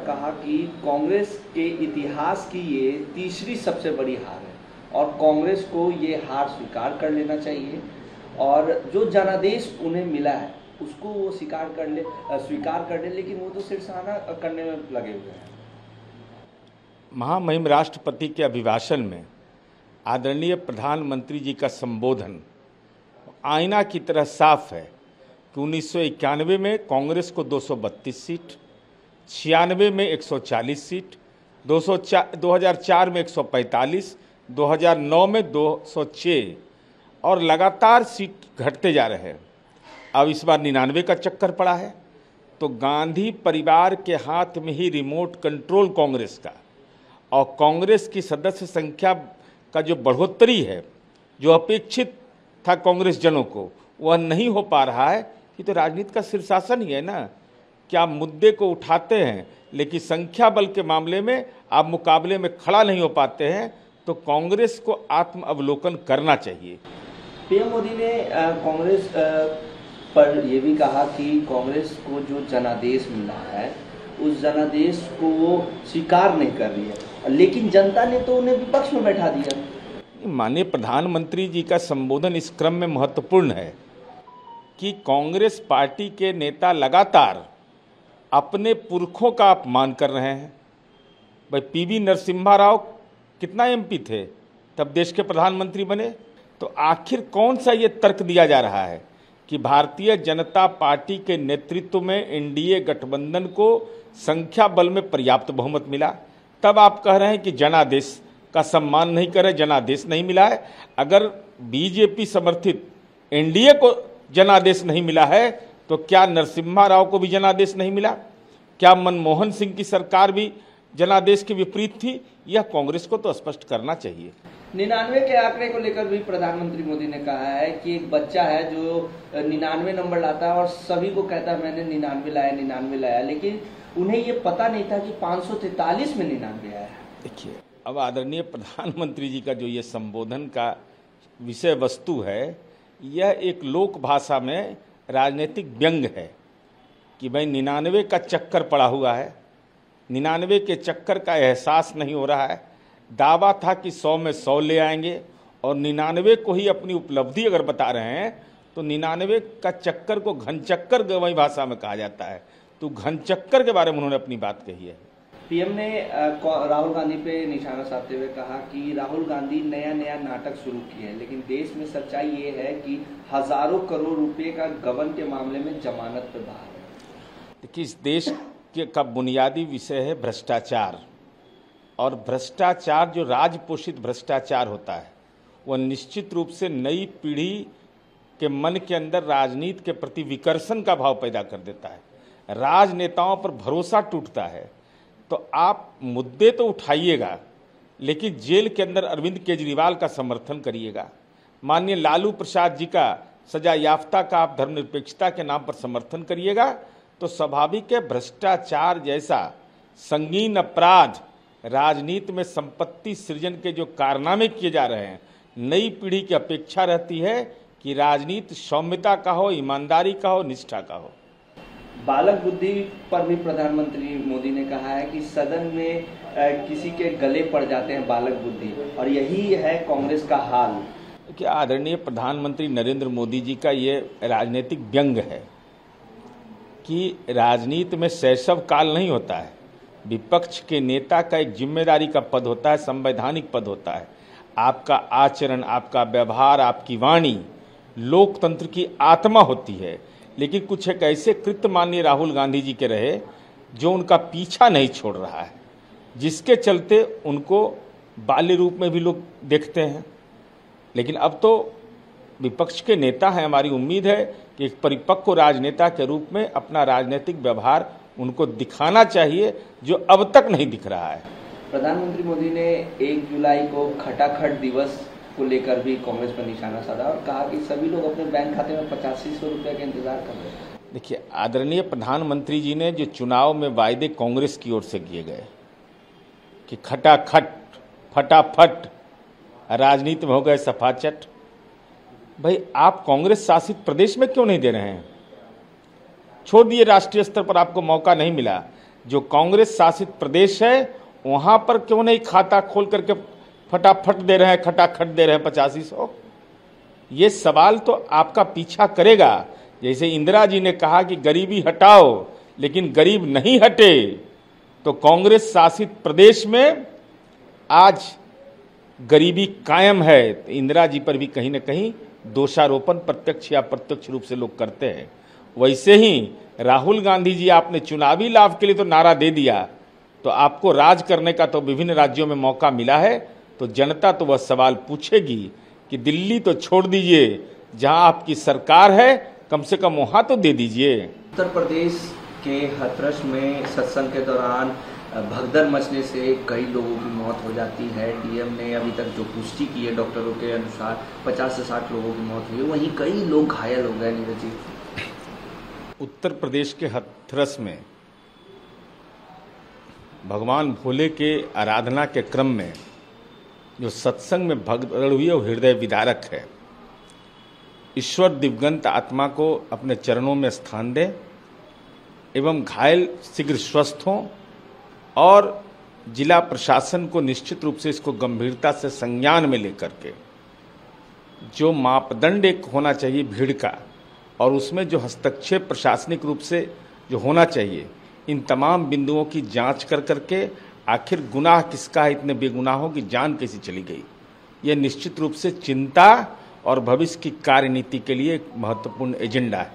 और कहा कि कांग्रेस के इतिहास की ये तीसरी सबसे बड़ी हार है और कांग्रेस को ये हार स्वीकार कर लेना चाहिए और जो जनादेश उन्हें मिला है उसको वो स्वीकार कर ले, लेकिन वो तो सिरसाना करने में लगे हुए हैं। महामहिम राष्ट्रपति के अभिभाषण में आदरणीय प्रधानमंत्री जी का संबोधन आईना की तरह साफ है कि 1991 में कांग्रेस को 232 सीट, 96 में 140 सीट, 2004 में 145, 2009 में 206 और लगातार सीट घटते जा रहे हैं। अब इस बार 99 का चक्कर पड़ा है। तो गांधी परिवार के हाथ में ही रिमोट कंट्रोल कांग्रेस का और कांग्रेस की सदस्य संख्या का जो बढ़ोतरी है, जो अपेक्षित था कांग्रेस जनों को, वह नहीं हो पा रहा है। ये तो राजनीति का शीर्षासन ही है ना कि आप मुद्दे को उठाते हैं लेकिन संख्या बल के मामले में आप मुकाबले में खड़ा नहीं हो पाते हैं। तो कांग्रेस को आत्म अवलोकन करना चाहिए। पीएम मोदी ने कांग्रेस पर यह भी कहा कि कांग्रेस को जो जनादेश मिला है उस जनादेश को वो स्वीकार नहीं कर रही है, लेकिन जनता ने तो उन्हें विपक्ष में बैठा दिया। माननीय प्रधानमंत्री जी का संबोधन इस क्रम में महत्वपूर्ण है कि कांग्रेस पार्टी के नेता लगातार अपने पुरखों का अपमान कर रहे हैं। भाई पीवी नरसिम्हा राव कितना एमपी थे, तब देश के प्रधानमंत्री बने। तो आखिर कौन सा ये तर्क दिया जा रहा है कि भारतीय जनता पार्टी के नेतृत्व में एनडीए गठबंधन को संख्या बल में पर्याप्त बहुमत मिला, तब आप कह रहे हैं कि जनादेश का सम्मान नहीं करे, जनादेश नहीं मिला है। अगर बीजेपी समर्थित एनडीए को जनादेश नहीं मिला है तो क्या नरसिम्हा राव को भी जनादेश नहीं मिला? क्या मनमोहन सिंह की सरकार भी जनादेश के विपरीत थी? यह कांग्रेस को तो स्पष्ट करना चाहिए। 99 के आंकड़े को लेकर भी प्रधानमंत्री मोदी ने कहा है कि एक बच्चा है जो 99 नंबर लाता है और सभी को कहता है मैंने 99 लाया, लेकिन उन्हें ये पता नहीं था कि 543 में 99 आया है। देखिए, अब आदरणीय प्रधानमंत्री जी का जो ये संबोधन का विषय वस्तु है, यह एक लोक भाषा में राजनीतिक व्यंग है कि भाई 99 का चक्कर पड़ा हुआ है, 99 के चक्कर का एहसास नहीं हो रहा है। दावा था कि 100 में 100 ले आएंगे और 99 को ही अपनी उपलब्धि अगर बता रहे हैं तो 99 का चक्कर को घनचक्कर गवई भाषा में कहा जाता है। तो घनचक्कर के बारे में उन्होंने अपनी बात कही है। पीएम ने राहुल गांधी पे निशाना साधते हुए कहा कि राहुल गांधी नया नाटक शुरू किए हैं, लेकिन देश में सच्चाई ये है कि हजारों करोड़ रुपए का गबन के मामले में जमानत पे बाहर है। देखिए, इस देश का बुनियादी विषय है भ्रष्टाचार, और भ्रष्टाचार जो राजपोषित भ्रष्टाचार होता है वह निश्चित रूप से नई पीढ़ी के मन के अंदर राजनीति के प्रति विकर्षण का भाव पैदा कर देता है, राजनेताओं पर भरोसा टूटता है। तो आप मुद्दे तो उठाइएगा लेकिन जेल के अंदर अरविंद केजरीवाल का समर्थन करिएगा, माननीय लालू प्रसाद जी का सजा याफ्ता का आप धर्मनिरपेक्षता के नाम पर समर्थन करिएगा, तो स्वाभाविक है भ्रष्टाचार जैसा संगीन अपराध, राजनीति में संपत्ति सृजन के जो कारनामे किए जा रहे हैं, नई पीढ़ी की अपेक्षा रहती है कि राजनीति सौम्यता का हो, ईमानदारी का हो, निष्ठा का हो। बालक बुद्धि पर भी प्रधानमंत्री मोदी ने कहा है कि सदन में किसी के गले पड़ जाते हैं बालक बुद्धि, और यही है कांग्रेस का हाल। कि आदरणीय प्रधानमंत्री नरेंद्र मोदी जी का ये राजनीतिक व्यंग है कि राजनीति में शैशव काल नहीं होता है। विपक्ष के नेता का एक जिम्मेदारी का पद होता है, संवैधानिक पद होता है। आपका आचरण, आपका व्यवहार, आपकी वाणी लोकतंत्र की आत्मा होती है। लेकिन कुछ एक ऐसे कृत्य माननीय राहुल गांधी जी के रहे जो उनका पीछा नहीं छोड़ रहा है, जिसके चलते उनको बाल्य रूप में भी लोग देखते हैं। लेकिन अब तो विपक्ष के नेता हैं, हमारी उम्मीद है कि एक परिपक्व राजनेता के रूप में अपना राजनीतिक व्यवहार उनको दिखाना चाहिए, जो अब तक नहीं दिख रहा है। प्रधानमंत्री मोदी ने 1 जुलाई को खटाखट दिवस को लेकर भी कांग्रेस पर निशाना साधा और कहा कि सभी लोग अपने बैंक खाते में 8500 रुपये का इंतजार कर रहे हैं। देखिए, आदरणीय प्रधानमंत्री जी ने जो चुनाव में वायदे कांग्रेस की ओर से किए गए कि खटाखट फटाफट राजनीति में हो गए सफाचट, भाई आप कांग्रेस शासित प्रदेश में क्यों नहीं दे रहे हैं? छोड़ दिए राष्ट्रीय स्तर पर आपको मौका नहीं मिला, जो कांग्रेस शासित प्रदेश है वहां पर क्यों नहीं खाता खोल करके फटाफट दे रहे हैं, खटाखट दे रहे हैं 8500? ये सवाल तो आपका पीछा करेगा। जैसे इंदिरा जी ने कहा कि गरीबी हटाओ, लेकिन गरीब नहीं हटे, तो कांग्रेस शासित प्रदेश में आज गरीबी कायम है। तो इंदिरा जी पर भी कहीं ना कहीं दोषारोपण प्रत्यक्ष या अप्रत्यक्ष रूप से लोग करते हैं। वैसे ही राहुल गांधी जी, आपने चुनावी लाभ के लिए तो नारा दे दिया, तो आपको राज करने का तो विभिन्न राज्यों में मौका मिला है, तो जनता तो वह सवाल पूछेगी कि दिल्ली तो छोड़ दीजिए, जहां आपकी सरकार है कम से कम वहां तो दे दीजिए। उत्तर प्रदेश के हाथरस में सत्संग के दौरान भगदड़ मचने से कई लोगों की मौत हो जाती है। डीएम ने अभी तक जो पुष्टि की है डॉक्टरों के अनुसार 50 से 60 लोगों की मौत हुई है, वहीं कई लोग घायल हो गए। नीरज जी, उत्तर प्रदेश के हाथरस में भगवान भोले के आराधना के क्रम में जो सत्संग में भगदड़ हुई है वो हृदय विदारक है। ईश्वर दिवंगत आत्मा को अपने चरणों में स्थान दे एवं घायल शीघ्र स्वस्थ हों, और जिला प्रशासन को निश्चित रूप से इसको गंभीरता से संज्ञान में लेकर के जो मापदंड एक होना चाहिए भीड़ का, और उसमें जो हस्तक्षेप प्रशासनिक रूप से जो होना चाहिए, इन तमाम बिंदुओं की जांच कर करके आखिर गुनाह किसका है, इतने बेगुनाहों की जान कैसी चली गई, यह निश्चित रूप से चिंता और भविष्य की कार्यनीति के लिए एक महत्वपूर्ण एजेंडा है।